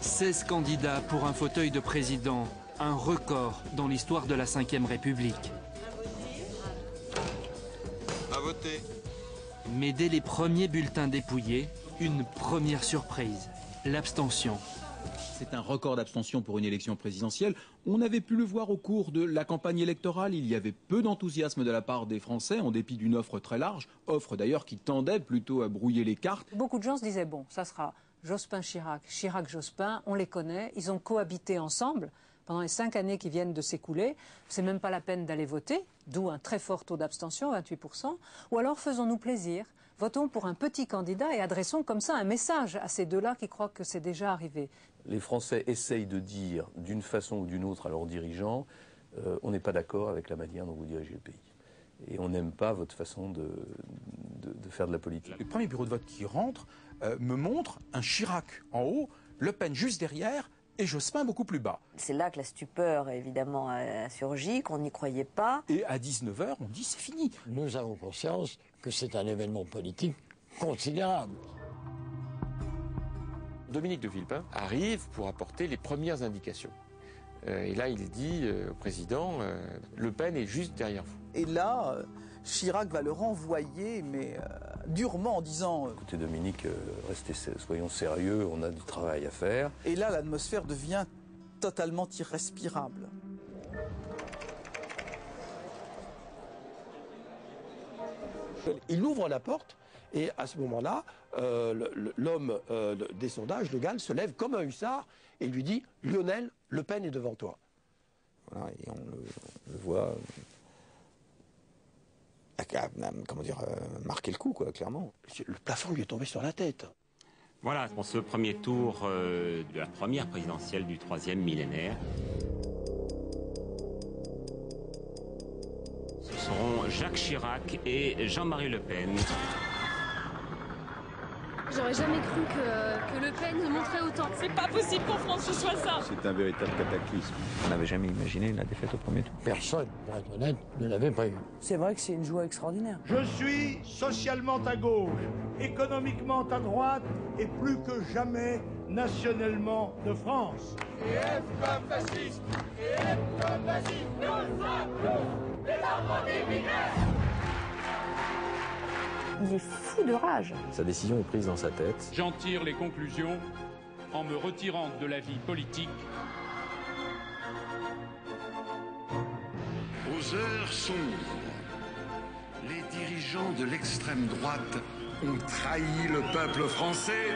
16 candidats pour un fauteuil de président, un record dans l'histoire de la Ve République. À voter. Mais dès les premiers bulletins dépouillés, une première surprise, l'abstention. C'est un record d'abstention pour une élection présidentielle. On avait pu le voir au cours de la campagne électorale. Il y avait peu d'enthousiasme de la part des Français, en dépit d'une offre très large. Offre d'ailleurs qui tendait plutôt à brouiller les cartes. Beaucoup de gens se disaient, bon, ça sera Jospin-Chirac, Chirac-Jospin, on les connaît, ils ont cohabité ensemble pendant les 5 années qui viennent de s'écouler. C'est même pas la peine d'aller voter, d'où un très fort taux d'abstention, 28%. Ou alors faisons-nous plaisir, votons pour un petit candidat et adressons comme ça un message à ces deux-là qui croient que c'est déjà arrivé. Les Français essayent de dire d'une façon ou d'une autre à leurs dirigeants on n'est pas d'accord avec la manière dont vous dirigez le pays. Et on n'aime pas votre façon de faire de la politique. Le premier bureau de vote qui rentre me montre un Chirac en haut, Le Pen juste derrière et Jospin beaucoup plus bas. C'est là que la stupeur, évidemment, a surgi, qu'on n'y croyait pas. Et à 19h, on dit c'est fini. Nous avons conscience que c'est un événement politique considérable. Dominique de Villepin arrive pour apporter les premières indications. Et là, il dit au président, Le Pen est juste derrière vous. Et là, Chirac va le renvoyer, mais durement, en disant... Écoutez Dominique, soyons sérieux, on a du travail à faire. Et là, l'atmosphère devient totalement irrespirable. Il ouvre la porte. Et à ce moment-là, l'homme des sondages, Le Gall, se lève comme un hussard et lui dit « Lionel, Le Pen est devant toi ». Voilà, et on le voit marquer le coup, quoi, clairement. Le plafond lui est tombé sur la tête. Voilà, pour ce premier tour de la première présidentielle du 3e millénaire. Ce seront Jacques Chirac et Jean-Marie Le Pen. J'aurais jamais cru que Le Pen montrait autant. C'est pas possible qu'en France ce soit ça. C'est un véritable cataclysme. On n'avait jamais imaginé la défaite au premier tour. Personne, pour être honnête, ne l'avait prévu. C'est vrai que c'est une joie extraordinaire. Je suis socialement à gauche, économiquement à droite et plus que jamais nationalement de France. Et F comme fasciste, et F comme fasciste, nous sommes tous des enfants d'immigrés. Il est fou de rage. Sa décision est prise dans sa tête. J'en tire les conclusions en me retirant de la vie politique. Aux heures sombres, les dirigeants de l'extrême droite ont trahi le peuple français.